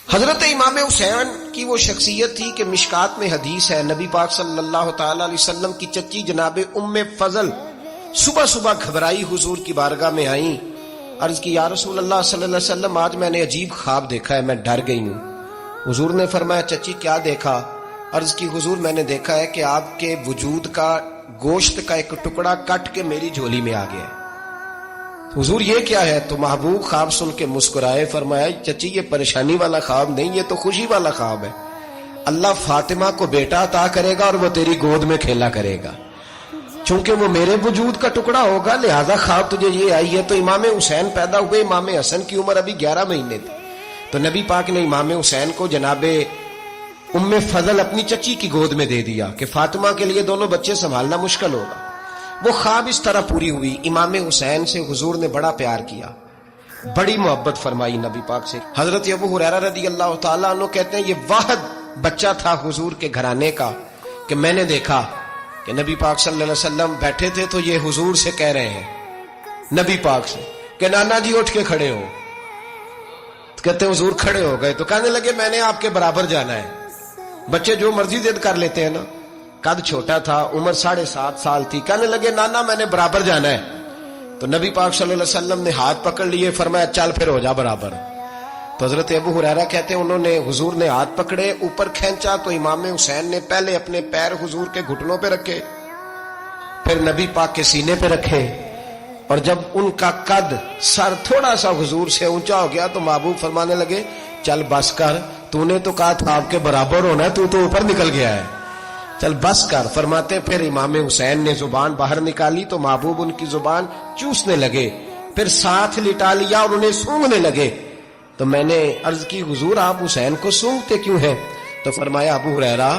حضرت امام حسین کی وہ شخصیت تھی کہ مشکات میں حدیث ہے، نبی پاک صلی اللہ تعالی علیہ وسلم کی چچی جناب ام فضل صبح صبح گھبرائی حضور کی بارگاہ میں آئیں، عرض کی یا رسول اللہ صلی اللہ علیہ وسلم آج میں نے عجیب خواب دیکھا ہے، میں ڈر گئی ہوں۔ حضور نے فرمایا چچی کیا دیکھا؟ عرض کی حضور میں نے دیکھا ہے کہ آپ کے وجود کا گوشت کا ایک ٹکڑا کٹ کے میری جھولی میں آ گیا ہے۔ حضور یہ کیا ہے؟ تو محبوب خواب سن کے مسکرائے، فرمایا چچی یہ پریشانی والا خواب نہیں، یہ تو خوشی والا خواب ہے۔ اللہ فاطمہ کو بیٹا عطا کرے گا اور وہ تیری گود میں کھیلا کرے گا، چونکہ وہ میرے وجود کا ٹکڑا ہوگا، لہذا خواب تجھے یہ آئی ہے۔ تو امام حسین پیدا ہوئے، امام حسن کی عمر ابھی 11 مہینے تھی، تو نبی پاک نے امام حسین کو جناب ام فضل اپنی چچی کی گود میں دے دیا کہ فاطمہ کے لیے دونوں بچے سنبھالنا مشکل ہوگا۔ وہ خواب اس طرح پوری ہوئی۔ امام حسین سے حضور نے بڑا پیار کیا، بڑی محبت فرمائی نبی پاک سے۔ حضرت ابو ہریرہ رضی اللہ تعالیٰ عنہ کہتے ہیں یہ واحد بچہ تھا حضور کے گھرانے کا کہ میں نے دیکھا کہ نبی پاک صلی اللہ علیہ وسلم بیٹھے تھے تو یہ حضور سے کہہ رہے ہیں، نبی پاک سے کہ نانا جی اٹھ کے کھڑے ہو۔ کہتے ہیں حضور کھڑے ہو گئے تو کہنے لگے میں نے آپ کے برابر جانا ہے۔ بچے جو مرضی ضد کر لیتے ہیں نا، قد چھوٹا تھا، عمر 7.5 سال تھی، کہنے لگے نانا میں نے برابر جانا ہے۔ تو نبی پاک صلی اللہ علیہ وسلم نے ہاتھ پکڑ لیے، فرمایا چل پھر ہو جا برابر۔ تو حضرت ابو ہریرہ کہتے ہیں انہوں نے حضور نے ہاتھ پکڑے، اوپر کھینچا تو امام حسین نے پہلے اپنے پیر حضور کے گھٹنوں پہ رکھے، پھر نبی پاک کے سینے پہ رکھے، اور جب ان کا قد سر تھوڑا سا حضور سے اونچا ہو گیا تو محبوب فرمانے لگے چل بس کر، تو نے تو کہا تھا آپ کے برابر ہونا، تو اوپر نکل گیا ہے، چل بس کر۔ فرماتے پھر امام حسین نے زبان باہر نکالی تو محبوب ان کی زبان چوسنے لگے، پھر ساتھ لٹا لیا اور انہیں سونگھنے لگے۔ تو میں نے عرض کی حضور آپ حسین کو سونگھتے کیوں ہیں؟ تو فرمایا ابو ہریرہ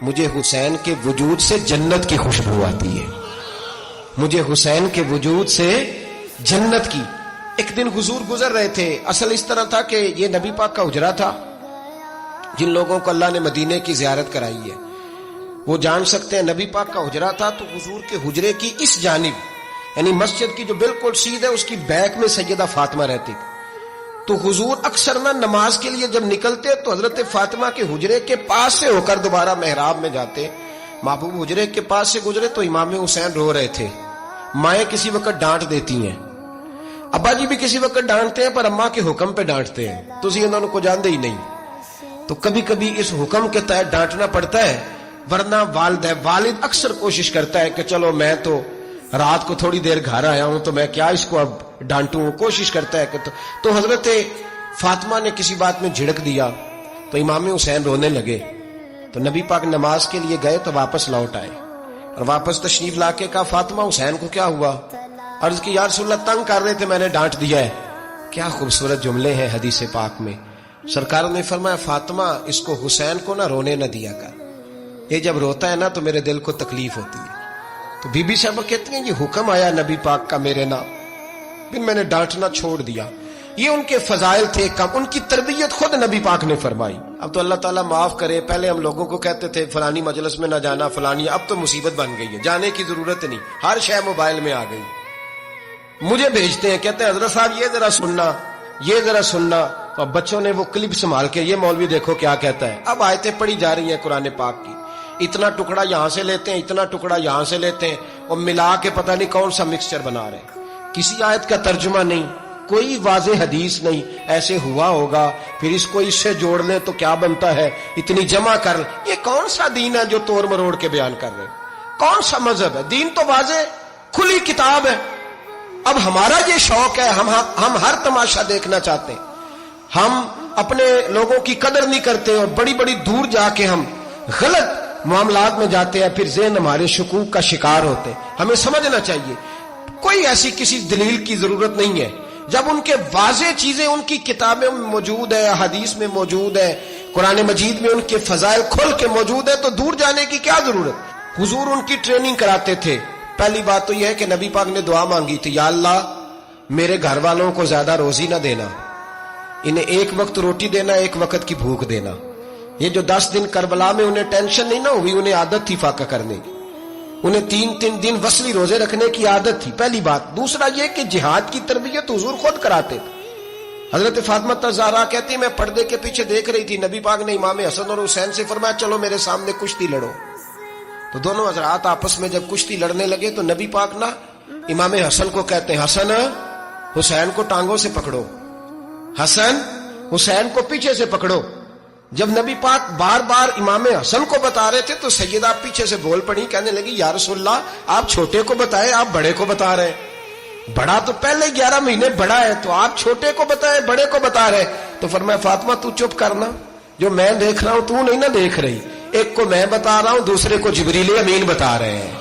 مجھے حسین کے وجود سے جنت کی خوشبو آتی ہے، مجھے حسین کے وجود سے جنت کی۔ ایک دن حضور گزر رہے تھے، اصل اس طرح تھا کہ یہ نبی پاک کا حجرہ تھا، جن لوگوں کو اللہ نے مدینے کی زیارت کرائی ہے وہ جان سکتے ہیں، نبی پاک کا حجرہ تھا تو حضور کے حجرے کی اس جانب یعنی مسجد کی جو بالکل سیدھ ہے اس کی بیک میں سیدہ فاطمہ رہتی تھی۔ تو حضور اکثر نہ نماز کے لیے جب نکلتے تو حضرت فاطمہ کے حجرے کے پاس سے ہو کر دوبارہ محراب میں جاتے۔ محبوب حجرے کے پاس سے گزرے تو امام حسین رو رہے تھے، مائیں کسی وقت ڈانٹ دیتی ہیں، ابا جی بھی کسی وقت ڈانٹتے ہیں پر اماں کے حکم پہ ڈانٹتے ہیں، تو اسی انہوں کو جانتے ہی نہیں، تو کبھی کبھی اس حکم کے تحت ڈانٹنا پڑتا ہے، ورنہ والد اکثر کوشش کرتا ہے کہ چلو میں تو رات کو تھوڑی دیر گھر آیا ہوں تو میں کیا اس کو اب ڈانٹوں، کوشش کرتا ہے کہ تو حضرت فاطمہ نے کسی بات میں جھڑک دیا تو امام حسین رونے لگے۔ تو نبی پاک نماز کے لیے گئے تو واپس لوٹ آئے اور واپس تشریف لا کے کہا فاطمہ حسین کو کیا ہوا؟ عرض کی یا رسول اللہ تنگ کر رہے تھے میں نے ڈانٹ دیا ہے۔ کیا خوبصورت جملے ہیں حدیث پاک میں، سرکار نے فرمایا فاطمہ اس کو حسین کو نہ رونے نہ دیا کر، یہ جب روتا ہے نا تو میرے دل کو تکلیف ہوتی ہے۔ تو بی بی صاحبہ کہتی ہیں یہ حکم آیا نبی پاک کا میرے نام، پھر میں نے ڈانٹنا چھوڑ دیا۔ یہ ان کے فضائل تھے، کم ان کی تربیت خود نبی پاک نے فرمائی۔ اب تو اللہ تعالیٰ معاف کرے، پہلے ہم لوگوں کو کہتے تھے فلانی مجلس میں نہ جانا فلانی، اب تو مصیبت بن گئی ہے، جانے کی ضرورت نہیں، ہر شے موبائل میں آ گئی۔ مجھے بھیجتے ہیں کہتے ہیں حضرت صاحب یہ ذرا سننا، یہ ذرا سننا، تو بچوں نے وہ کلپ سنبھال کے یہ مولوی دیکھو کیا کہتا ہے۔ اب آیتیں پڑھی جا رہی ہیں قرآن پاک کی، اتنا ٹکڑا یہاں سے لیتے ہیں، اتنا ٹکڑا یہاں سے لیتے ہیں اور ملا کے پتہ نہیں کون سا مکسچر بنا رہے ہیں، کسی آیت کا ترجمہ نہیں، کوئی واضح حدیث نہیں، ایسے ہوا ہوگا پھر اس کو اس سے جوڑ لیں تو کیا بنتا ہے، اتنی جمع کر لیں۔ یہ کون سا دین ہے جو توڑ مروڑ کے بیان کر رہے ہیں؟ کون سا مذہب ہے؟ دین تو واضح کھلی کتاب ہے۔ اب ہمارا یہ شوق ہے، ہم ہر تماشا دیکھنا چاہتے ہیں، ہم اپنے لوگوں کی قدر نہیں کرتے اور بڑی بڑی دور جا کے ہم غلط معاملات میں جاتے ہیں، پھر ذہن ہمارے شکوک کا شکار ہوتے ہیں۔ ہمیں سمجھنا چاہیے کوئی ایسی کسی دلیل کی ضرورت نہیں ہے، جب ان کے واضح چیزیں ان کی کتابیں میں موجود ہے، حدیث میں موجود ہے، قرآن مجید میں ان کے فضائل کھل کے موجود ہے، تو دور جانے کی کیا ضرورت؟ حضور ان کی ٹریننگ کراتے تھے۔ پہلی بات تو یہ ہے کہ نبی پاک نے دعا مانگی تھی، یا اللہ میرے گھر والوں کو زیادہ روزی نہ دینا، انہیں ایک وقت روٹی دینا، ایک وقت کی بھوک دینا۔ یہ جو 10 دن کربلا میں انہیں ٹینشن نہیں نہ ہوئی، انہیں عادت تھی فاقہ کرنے کی، انہیں 3 دن وصلی روزے رکھنے کی عادت تھی، پہلی بات۔ دوسرا یہ کہ جہاد کی تربیت حضور خود کراتے تھے، حضرت فاطمہ زہرا کہتی میں پردے کے پیچھے دیکھ رہی تھی، نبی پاک نے امام حسن اور حسین سے فرمایا چلو میرے سامنے کشتی لڑو. تو دونوں حضرات آپس میں جب کشتی لڑنے لگے تو نبی پاک نا امام حسن کو کہتے ہیں حسن حسین کو ٹانگوں سے پکڑو، حسن حسین کو پیچھے سے پکڑو. جب نبی پاک بار بار امام حسن کو بتا رہے تھے تو سیدہ پیچھے سے بول پڑی، کہنے لگی یا رسول اللہ آپ چھوٹے کو بتائے، آپ بڑے کو بتا رہے ہیں. بڑا تو پہلے 11 مہینے بڑا ہے، تو آپ چھوٹے کو بتائے بڑے کو بتا رہے. تو فرمایا فاطمہ تو چپ کرنا، جو میں دیکھ رہا ہوں تو نہیں نہ دیکھ رہی. ایک کو میں بتا رہا ہوں، دوسرے کو جبریل امین بتا رہے ہیں.